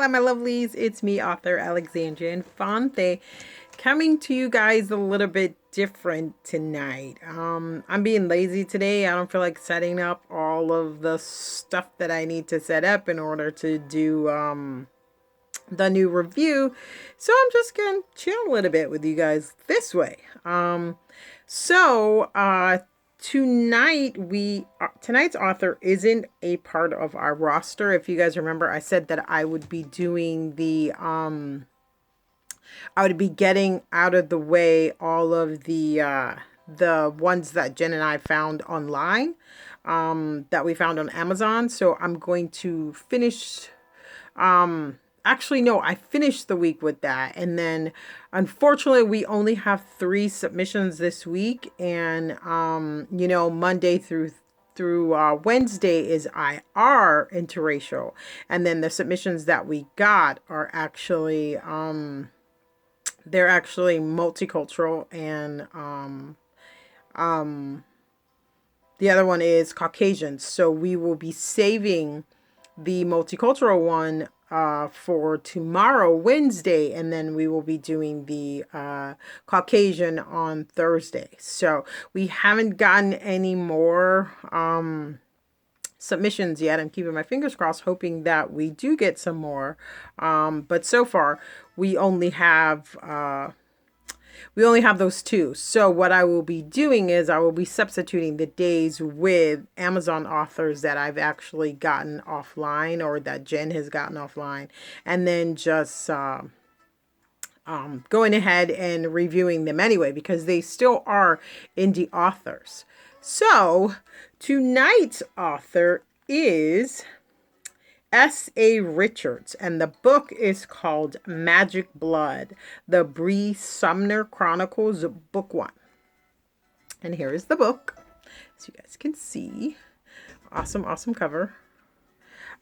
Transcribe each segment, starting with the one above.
Hola, my lovelies. It's me, author Alexandria Infante, coming to you guys a little bit different tonight. I'm being lazy today. I don't feel like setting up all of the stuff that I need to set up in order to do the new review. So I'm just gonna chill a little bit with you guys this way. So tonight tonight's author isn't a part of our roster. If you guys remember, I said that I would be doing I would be getting out of the way all of the ones that Jen and I found online, that we found on Amazon. So I'm going to finish. Actually, no, I finished the week with that. And then unfortunately, we only have 3 submissions this week. And, Monday through Wednesday is IR interracial. And then the submissions that we got are actually, they're actually multicultural. And the other one is Caucasian. So we will be saving the multicultural one for tomorrow, Wednesday, and then we will be doing the Caucasian on Thursday. So we haven't gotten any more submissions yet. I'm keeping my fingers crossed, hoping that we do get some more. But so far, we only have those 2. So what I will be doing is I will be substituting the days with Amazon authors that I've actually gotten offline, or that Jen has gotten offline, and then just going ahead and reviewing them anyway, because they still are indie authors. So tonight's author is S.A. Richards, and the book is called Magic Blood, the Bree Sommer Chronicles, Book 1. And here is the book, as you guys can see. Awesome, awesome cover.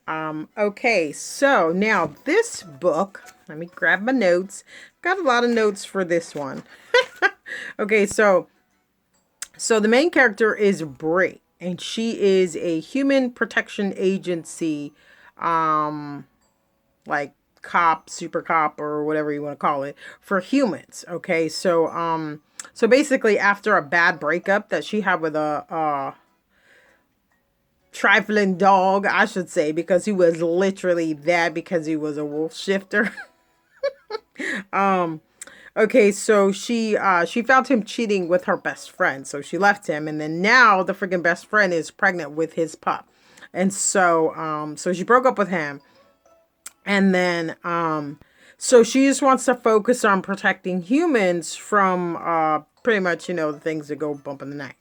Okay, so now this book, let me grab my notes. Got a lot of notes for this one. Okay, so the main character is Bree, and she is a human protection agency, like cop, super cop, or whatever you want to call it, for humans. Okay, so basically, after a bad breakup that she had with a trifling dog, I should say, because he was literally that, because he was a wolf shifter. Okay, so she found him cheating with her best friend, so she left him, and then now the freaking best friend is pregnant with his pup. And so she broke up with him. And then so she just wants to focus on protecting humans from pretty much, the things that go bump in the night.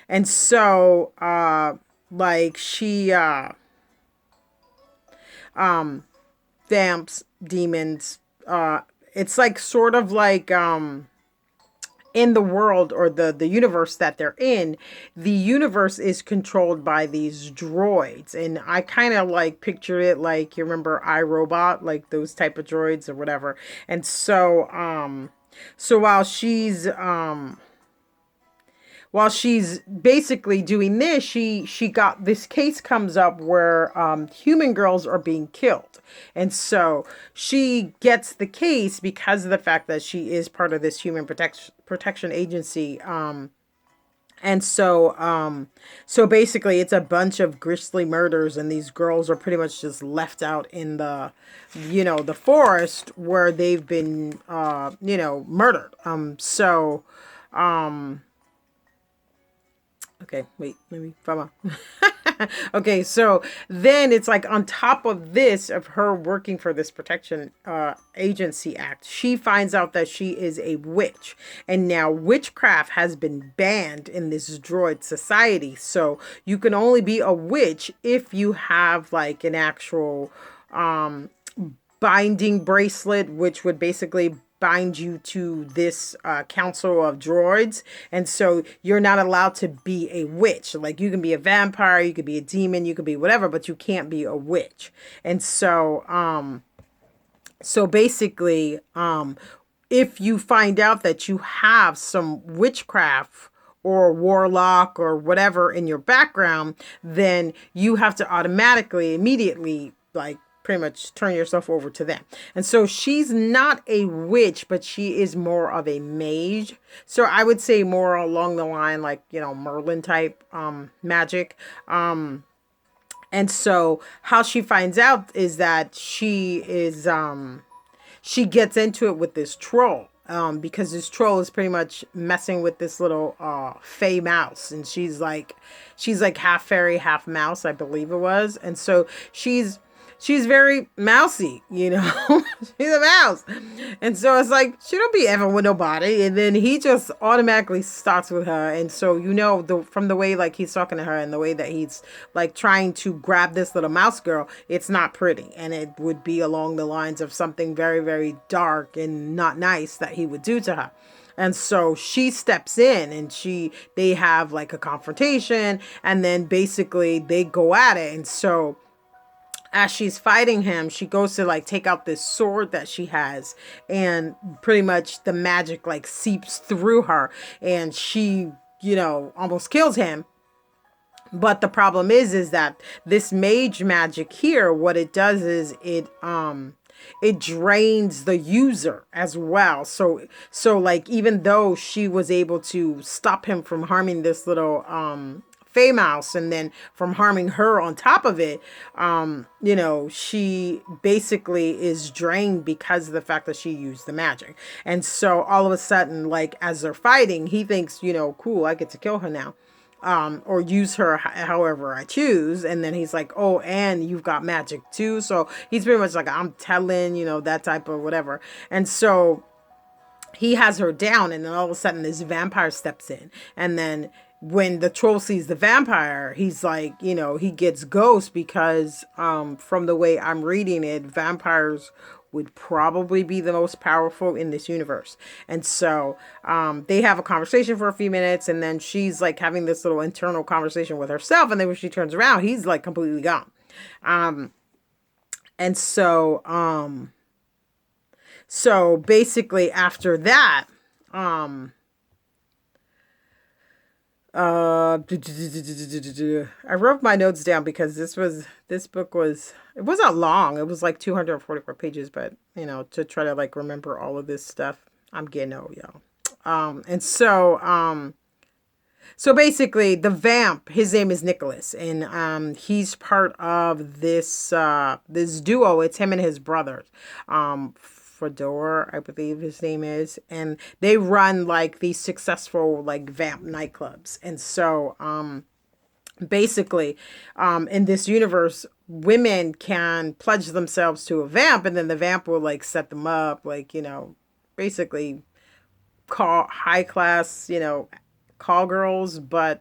And so like she vamps, demons, it's like sort of like in the world, or the universe that they're in, the universe is controlled by these droids. And I kind of like pictured it like, you remember iRobot, like those type of droids or whatever. And so while she's basically doing this, she got this case comes up where human girls are being killed. And so she gets the case because of the fact that she is part of this human protection agency. And so basically it's a bunch of grisly murders, and these girls are pretty much just left out in the forest where they've been murdered. Okay, wait, let me find out. Okay, so then it's like, on top of this, of her working for this protection agency act, she finds out that she is a witch. And now witchcraft has been banned in this droid society. So you can only be a witch if you have like an actual binding bracelet, which would basically bind you to this council of droids. And so you're not allowed to be a witch. Like, you can be a vampire, you could be a demon, you could be whatever, but you can't be a witch. And so basically, if you find out that you have some witchcraft or warlock or whatever in your background, then you have to automatically, immediately, like, pretty much turn yourself over to them. And so she's not a witch, but she is more of a mage. So I would say more along the line, like, Merlin type magic. And so how she finds out is that she gets into it with this troll. Because this troll is pretty much messing with this little fey mouse, and she's like half fairy, half mouse, I believe it was. And so she's very mousy, she's a mouse. And so it's like, she don't be ever with nobody. And then he just automatically starts with her. And so, from the way like he's talking to her and the way that he's like trying to grab this little mouse girl, it's not pretty. And it would be along the lines of something very, very dark and not nice that he would do to her. And so she steps in and they have like a confrontation, and then basically they go at it. And so as she's fighting him, she goes to like take out this sword that she has, and pretty much the magic like seeps through her, and she, almost kills him. But the problem is that this mage magic here, what it does is it drains the user as well. So like, even though she was able to stop him from harming this little Fey Mouse, and then from harming her on top of it, she basically is drained because of the fact that she used the magic. And so all of a sudden, like, as they're fighting, he thinks, cool, I get to kill her now. Or use her however I choose. And then he's like, oh, and you've got magic too. So he's pretty much like, I'm telling, that type of whatever. And so he has her down, and then all of a sudden this vampire steps in. And then when the troll sees the vampire, he's like, he gets ghost, because from the way I'm reading it, vampires would probably be the most powerful in this universe. And so they have a conversation for a few minutes, and then she's like having this little internal conversation with herself, and then when she turns around, he's like completely gone. And so basically after that, I wrote my notes down because this book it wasn't long. It was like 244 pages, but to try to like remember all of this stuff, I'm getting old, y'all. So basically the vamp, his name is Nicholas, and he's part of this duo. It's him and his brothers. Fedor, I believe his name is, and they run like these successful like vamp nightclubs. And so basically in this universe, women can pledge themselves to a vamp, and then the vamp will like set them up, like, basically call high class, call girls, but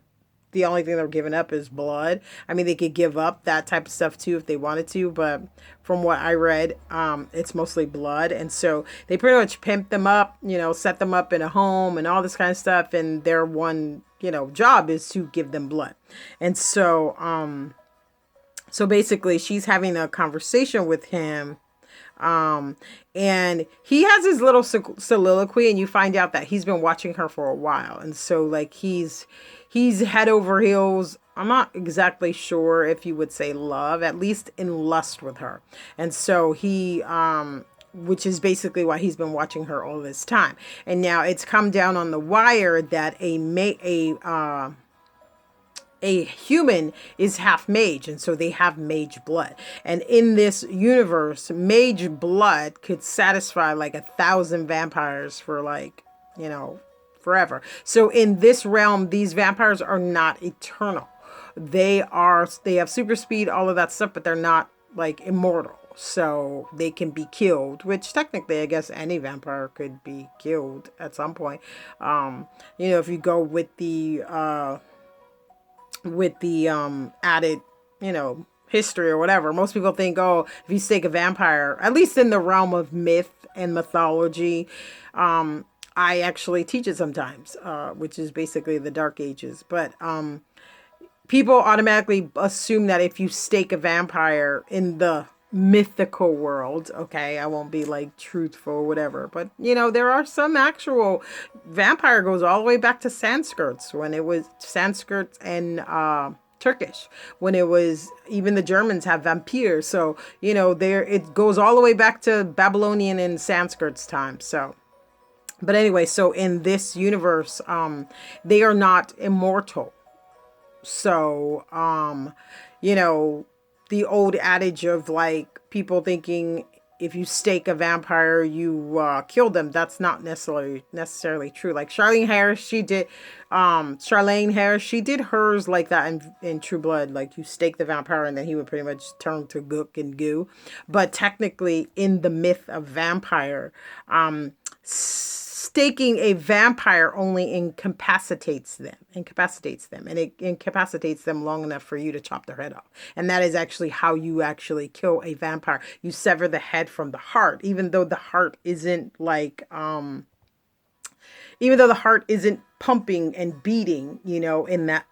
the only thing they're giving up is blood. I mean, they could give up that type of stuff too if they wanted to, but from what I read, it's mostly blood. And so they pretty much pimp them up, set them up in a home and all this kind of stuff. And their one, job is to give them blood. And so, so basically she's having a conversation with him. And he has his little soliloquy, and you find out that he's been watching her for a while. And so like he's head over heels. I'm not exactly sure if you would say love, at least in lust with her. And so he, which is basically why he's been watching her all this time. And now it's come down on the wire that a human is half mage, and so they have mage blood. And in this universe, mage blood could satisfy like 1,000 vampires for like, forever. So in this realm, these vampires are not eternal. They have super speed, all of that stuff, but they're not like immortal. So they can be killed, which technically I guess any vampire could be killed at some point. If you go with the added, history or whatever. Most people think, oh, if you stake a vampire, at least in the realm of myth and mythology, I actually teach it sometimes, which is basically the Dark Ages. But people automatically assume that if you stake a vampire in the mythical world, okay, I won't be like truthful or whatever, but there are some actual vampire goes all the way back to Sanskrits, when it was Sanskrits and Turkish. When it was, even the Germans have vampires. So, there, it goes all the way back to Babylonian and Sanskrit's time. So, but anyway, so in this universe, they are not immortal. So, the old adage of like people thinking if you stake a vampire, you kill them. That's not necessarily true. Like Charlene Harris, she did hers like that in True Blood. Like you stake the vampire and then he would pretty much turn to gook and goo. But technically, in the myth of vampire, staking a vampire only incapacitates them, and it incapacitates them long enough for you to chop their head off. And that is actually how you actually kill a vampire. You sever the head from the heart, even though the heart isn't pumping and beating, in that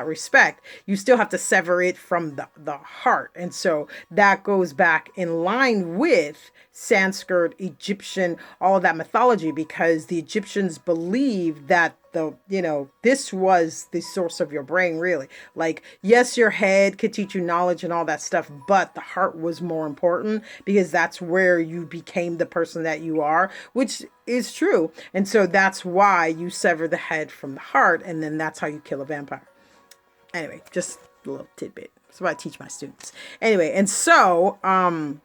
respect, you still have to sever it from the heart. And so that goes back in line with Sanskrit, Egyptian, all of that mythology, because the Egyptians believed that this was the source of your brain, really. Like, yes, your head could teach you knowledge and all that stuff, but the heart was more important because that's where you became the person that you are, which is true. And so that's why you sever the head from the heart, and then that's how you kill a vampire. Anyway, just a little tidbit. That's what I teach my students. Anyway, and so in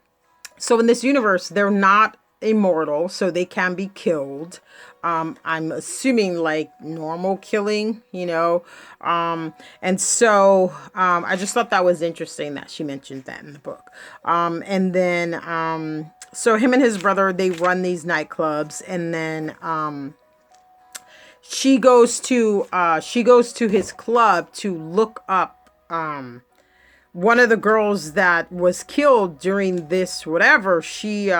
this universe, they're not immortal, so they can be killed. I'm assuming like normal killing, and so I just thought that was interesting that she mentioned that in the book. And then so him and his brother, they run these nightclubs, and then she goes to his club to look up one of the girls that was killed during this whatever. She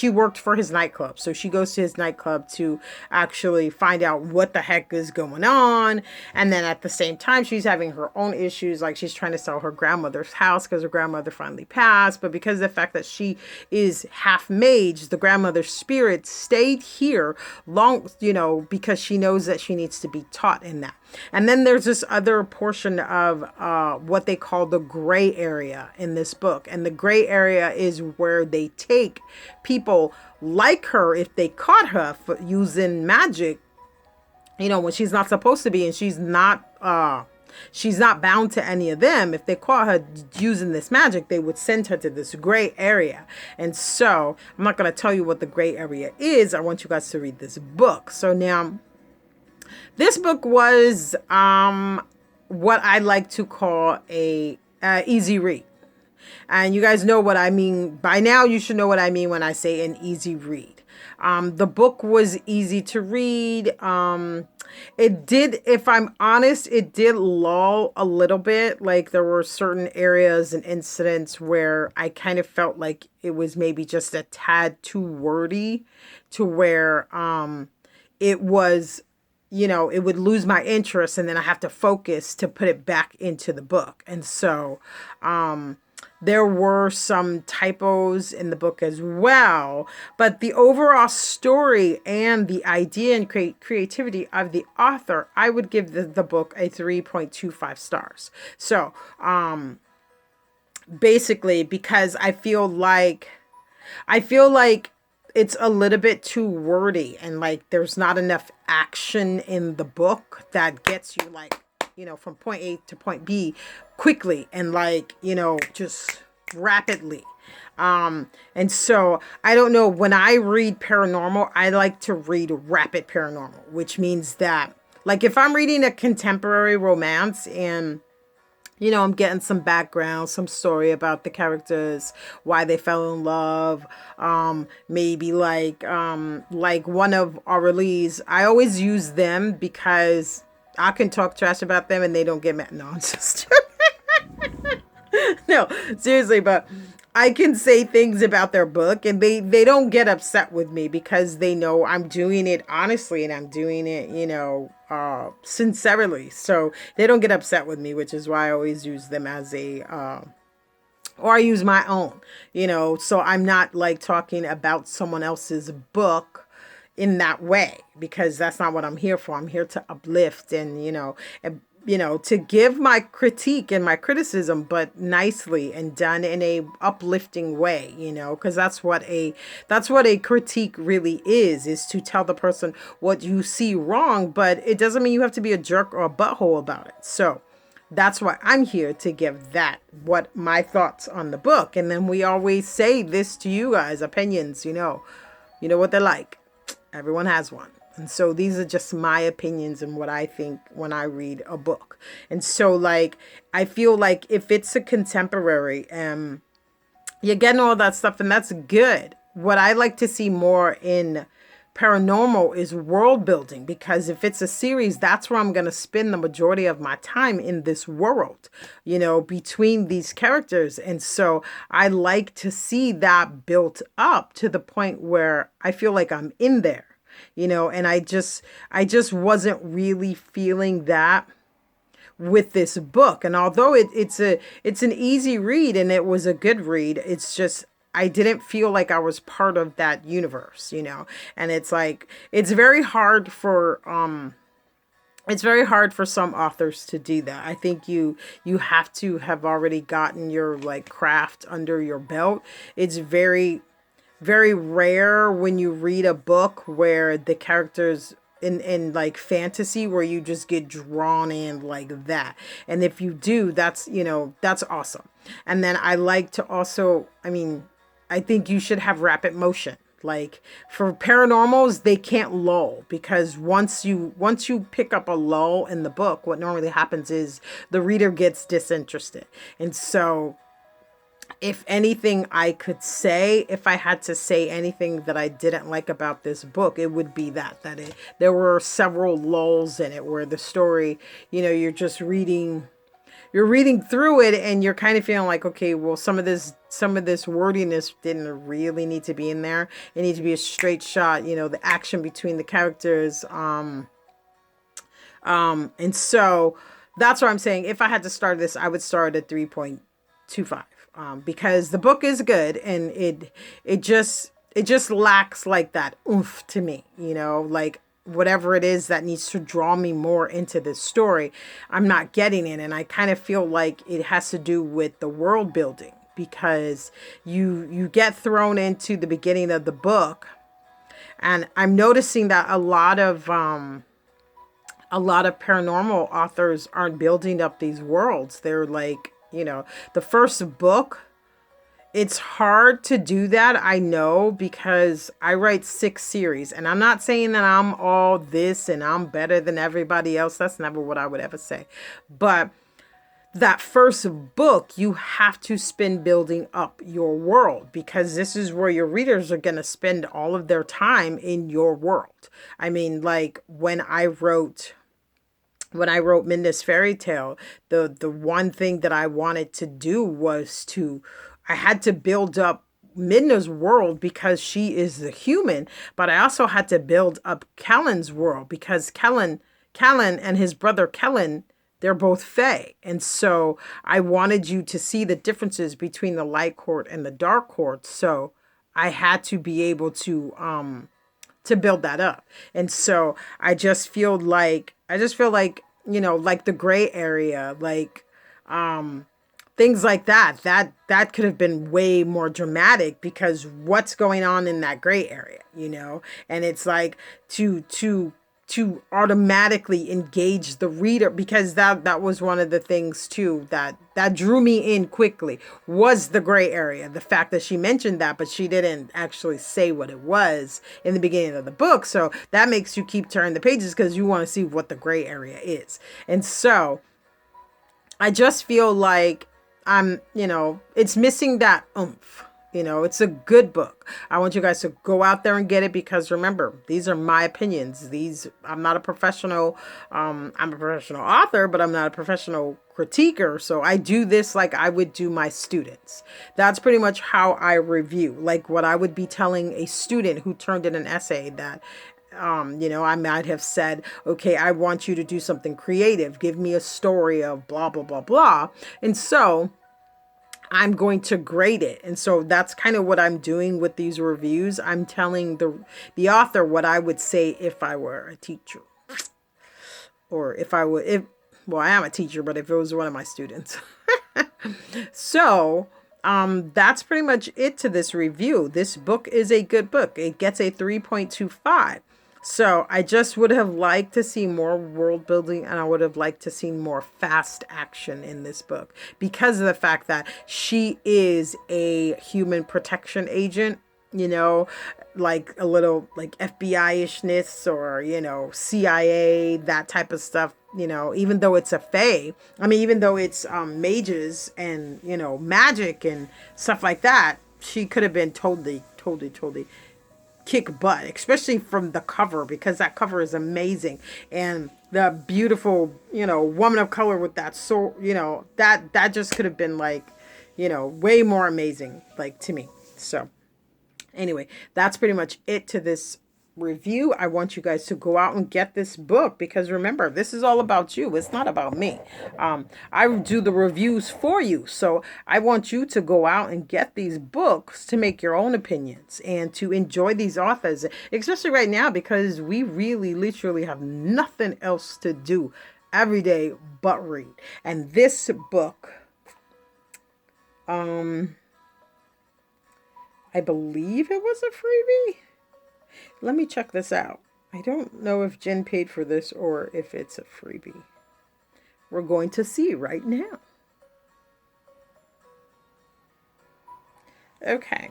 worked for his nightclub, so she goes to his nightclub to actually find out what the heck is going on. And then at the same time, she's having her own issues, like she's trying to sell her grandmother's house because her grandmother finally passed. But because of the fact that she is half mage, the grandmother's spirit stayed here long, because she knows that she needs to be taught in that. And then there's this other portion of what they call the gray area in this book. And the gray area is where they take people like her, if they caught her for using magic, when she's not supposed to be, and she's not bound to any of them. If they caught her using this magic, they would send her to this gray area. And so I'm not going to tell you what the gray area is. I want you guys to read this book. So now, this book was what I like to call a easy read. And you guys know what I mean. By now, you should know what I mean when I say an easy read. The book was easy to read. It did, if I'm honest, it did lull a little bit. Like there were certain areas and incidents where I kind of felt like it was maybe just a tad too wordy to where it was, it would lose my interest, and then I have to focus to put it back into the book. And so there were some typos in the book as well, but the overall story and the idea and creativity of the author, I would give the book a 3.25 stars. So basically, because I feel like it's a little bit too wordy, and like there's not enough action in the book that gets you like, from point A to point B quickly and like, just rapidly. And so I don't know, when I read paranormal, I like to read rapid paranormal, which means that like if I'm reading a contemporary romance and I'm getting some background, some story about the characters, why they fell in love. Maybe like one of Aurelie's, I always use them because I can talk trash about them and they don't get mad. No, I'm just no, seriously, but I can say things about their book and they don't get upset with me because they know I'm doing it honestly and I'm doing it, sincerely. So they don't get upset with me, which is why I always use them as or I use my own, so I'm not like talking about someone else's book in that way, because that's not what I'm here for. I'm here to uplift and, to give my critique and my criticism, but nicely and done in a uplifting way, because that's what a critique really is to tell the person what you see wrong, but it doesn't mean you have to be a jerk or a butthole about it. So that's why I'm here to give that what my thoughts on the book. And then we always say this to you guys, opinions, you know what they're like. Everyone has one. And so these are just my opinions and what I think when I read a book. And so like, I feel like if it's a contemporary, you're getting all that stuff, and that's good. What I like to see more in paranormal is world building, because if it's a series, that's where I'm going to spend the majority of my time, in this world, between these characters. And so I like to see that built up to the point where I feel like I'm in there, and I just wasn't really feeling that with this book. And although it's an easy read and it was a good read, it's just I didn't feel like I was part of that universe, and it's like it's very hard for some authors to do that. I think you have to have already gotten your like craft under your belt. It's very rare when you read a book where the characters in like fantasy, where you just get drawn in like that. And if you do, that's awesome. And then I like to also, I think you should have rapid motion. Like for paranormals, they can't lull, because once you pick up a lull in the book, what normally happens is the reader gets disinterested. And so if anything I could say, if I had to say anything that I didn't like about this book, it would be there were several lulls in it where the story, you're reading through it and you're kind of feeling like, okay, well, some of this wordiness didn't really need to be in there. It needs to be a straight shot, the action between the characters. And so that's what I'm saying. If I had to start this, I would start at 3.25. Because the book is good, and it just lacks like that oomph to me, like whatever it is that needs to draw me more into this story, I'm not getting it. And I kind of feel like it has to do with the world building, because you get thrown into the beginning of the book, and I'm noticing that a lot of paranormal authors aren't building up these worlds. They're like, the first book, it's hard to do that. I know, because I write 6 series, and I'm not saying that I'm all this and I'm better than everybody else. That's never what I would ever say. But that first book, you have to spend building up your world, because this is where your readers are going to spend all of their time, in your world. Like when I wrote Midna's Fairy Tale, the one thing that I wanted to do was I had to build up Midna's world, because she is the human, but I also had to build up Kellen's world, because Kellen and his brother Kellen, they're both Fae. And so I wanted you to see the differences between the light court and the dark court. So I had to be able to build that up. And so I just feel like, like the gray area, like, things like that could have been way more dramatic, because what's going on in that gray area, and it's like to automatically engage the reader, because that was one of the things too that drew me in quickly, was the gray area. The fact that she mentioned that, but she didn't actually say what it was in the beginning of the book. So that makes you keep turning the pages, because you want to see what the gray area is. And so I just feel like it's missing that oomph. It's a good book. I want you guys to go out there and get it, because remember, these are my opinions. I'm not a professional, I'm a professional author, but I'm not a professional critiquer. So I do this like I would do my students. That's pretty much how I review, like what I would be telling a student who turned in an essay that, I might have said, okay, I want you to do something creative. Give me a story of blah, blah, blah, blah. And so I'm going to grade it. And so that's kind of what I'm doing with these reviews. I'm telling the author what I would say if I were a teacher, or if Well, I am a teacher, but if it was one of my students. So, that's pretty much it to this review. This book is a good book. It gets a 3.25. So I just would have liked to see more world building, and I would have liked to see more fast action in this book because of the fact that she is a human protection agent, you know, like a little like FBI-ishness or, CIA, that type of stuff, even though it's a fae. I mean, even though it's mages and, magic and stuff like that, she could have been totally kick butt, especially from the cover, because that cover is amazing. And the beautiful, woman of color with that sword, that just could have been like, way more amazing, like, to me. So anyway, that's pretty much it to this review. I want you guys to go out and get this book, because remember, this is all about you. It's not about me. I do the reviews for you. So I want you to go out and get these books to make your own opinions and to enjoy these authors, especially right now, because we really literally have nothing else to do every day but read. And this book, I believe it was a freebie. Let me check this out. I don't know if Jen paid for this or if it's a freebie. We're going to see right now. Okay.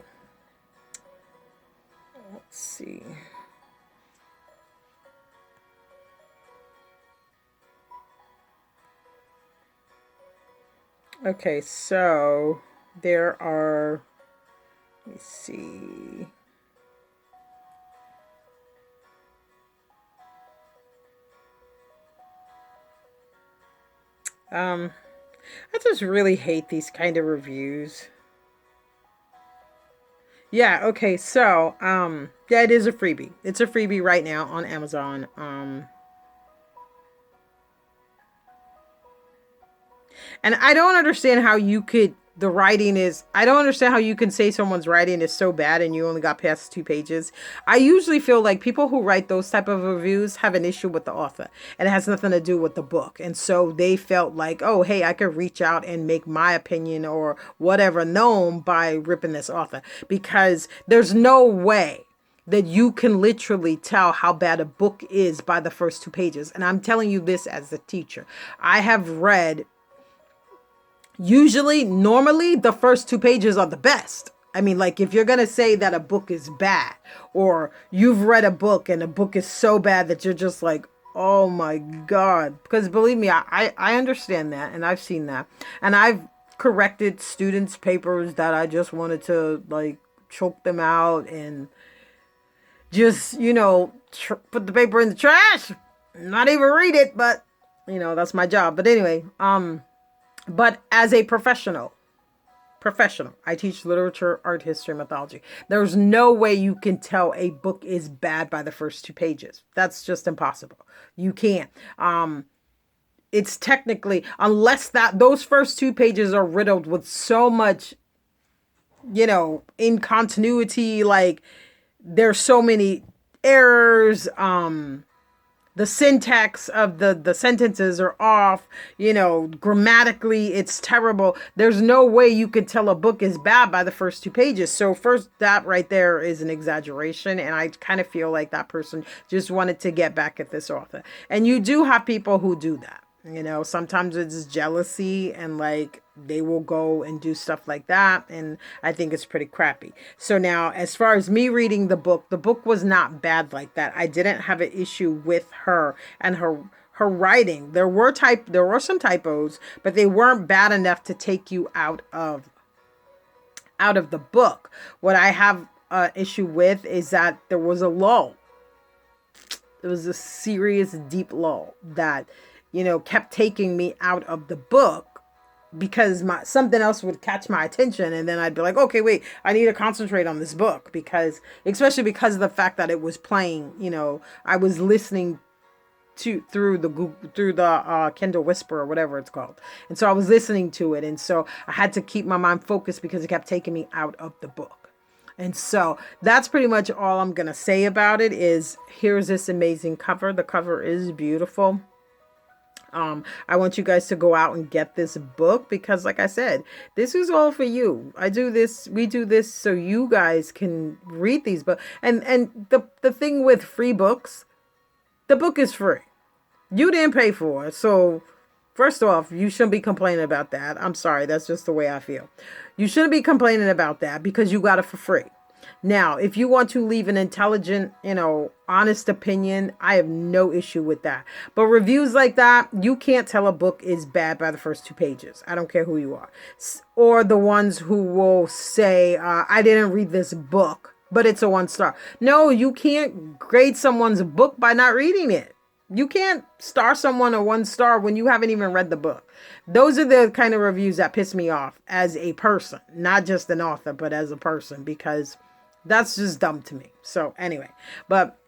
Let's see. Okay, so there are, let me see. I just really hate these kind of reviews. Yeah, okay, so, yeah, it is a freebie. It's a freebie right now on Amazon. And I don't understand how you could, I don't understand how you can say someone's writing is so bad and you only got past 2 pages. I usually feel like people who write those type of reviews have an issue with the author, and it has nothing to do with the book. And so they felt like, oh, hey, I could reach out and make my opinion or whatever known by ripping this author, because there's no way that you can literally tell how bad a book is by the first 2 pages. And I'm telling you this as a teacher. I have read, normally, the first 2 pages are the best. I mean, like, if you're going to say that a book is bad, or you've read a book and a book is so bad that you're just like, oh my God. Because believe me, I understand that, and I've seen that. And I've corrected students' papers that I just wanted to, like, choke them out and just, put the paper in the trash, not even read it, but, that's my job. But anyway, but as a professional, I teach literature, art history, mythology. There's no way you can tell a book is bad by the first 2 pages. That's just impossible. You can't. It's technically, unless those first 2 pages are riddled with so much, incontinuity, like there's so many errors, the syntax of the sentences are off, grammatically it's terrible. There's no way you could tell a book is bad by the first 2 pages. So first, that right there is an exaggeration, and I kind of feel like that person just wanted to get back at this author. And you do have people who do that. Sometimes it's jealousy, and like they will go and do stuff like that. And I think it's pretty crappy. So now, as far as me reading the book was not bad like that. I didn't have an issue with her and her writing. There were some typos, but they weren't bad enough to take you out of the book. What I have an issue with is that there was a lull. There was a serious, deep lull that kept taking me out of the book, because something else would catch my attention, and then I'd be like, okay, wait, I need to concentrate on this book, especially because of the fact that it was playing. I was listening through the Kindle Whisper or whatever it's called, and so I was listening to it, and so I had to keep my mind focused because it kept taking me out of the book. And so that's pretty much all I'm gonna say about it. Is here's this amazing cover. The cover is beautiful. I want you guys to go out and get this book because, like I said, this is all for you. We do this so you guys can read these books. And the thing with free books, the book is free. You didn't pay for it. So, first off, you shouldn't be complaining about that. I'm sorry. That's just the way I feel. You shouldn't be complaining about that because you got it for free. Now, if you want to leave an intelligent, honest opinion, I have no issue with that. But reviews like that, you can't tell a book is bad by the first 2 pages. I don't care who you are. Or the ones who will say, I didn't read this book, but it's a 1 star. No, you can't grade someone's book by not reading it. You can't star someone a 1 star when you haven't even read the book. Those are the kind of reviews that piss me off as a person, not just an author, but as a person, because that's just dumb to me. So anyway, but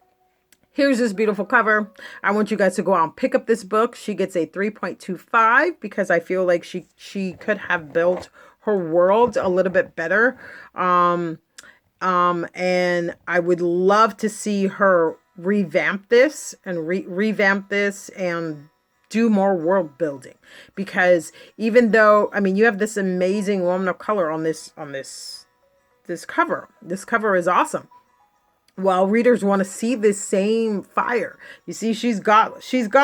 here's this beautiful cover. I want you guys to go out and pick up this book. She gets a 3.25 because I feel like she could have built her world a little bit better. And I would love to see her revamp this and revamp this and do more world building, because even though, I mean, you have this amazing woman of color on this cover. This cover is awesome. Well, readers want to see this same fire. You see, she's got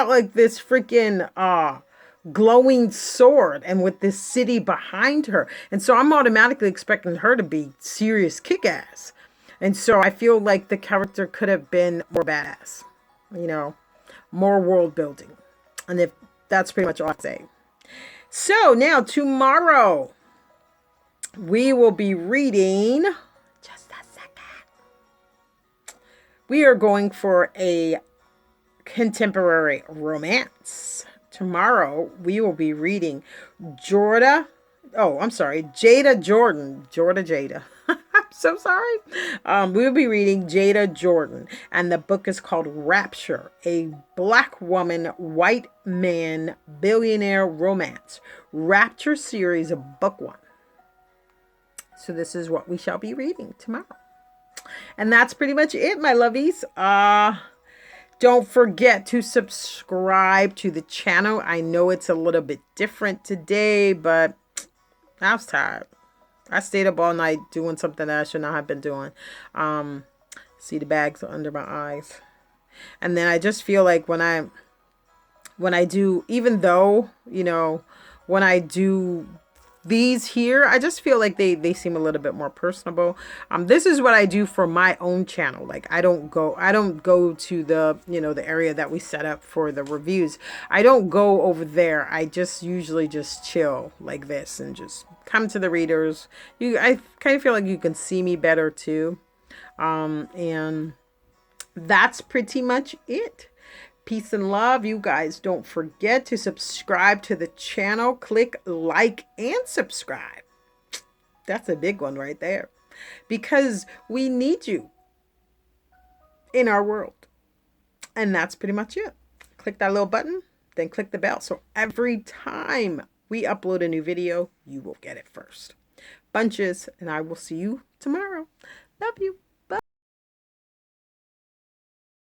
like this freaking glowing sword and with this city behind her. And so I'm automatically expecting her to be serious kick-ass. And so I feel like the character could have been more badass, more world building. And if that's pretty much all I'd say. So now tomorrow we will be reading, just a second. We are going for a contemporary romance. Tomorrow we will be reading Jada Jordan. Jada. I'm so sorry. We'll be reading Jada Jordan, and the book is called Rapture, a Black woman, white man, billionaire romance. Rapture series of book 1. So this is what we shall be reading tomorrow. And that's pretty much it, my lovies. Don't forget to subscribe to the channel. I know it's a little bit different today, but I was tired. I stayed up all night doing something that I should not have been doing. See the bags under my eyes. And then I just feel like when I do, even though, when I do these here, I just feel like they seem a little bit more personable. This is what I do for my own channel. Like I don't go to the, the area that we set up for the reviews. I don't go over there. I just usually just chill like this and just come to the readers. I kind of feel like you can see me better too. And that's pretty much it. Peace and love. You guys don't forget to subscribe to the channel. Click like and subscribe. That's a big one right there, because we need you in our world. And that's pretty much it. Click that little button, then click the bell. So every time we upload a new video, you will get it first. Bunches, and I will see you tomorrow. Love you.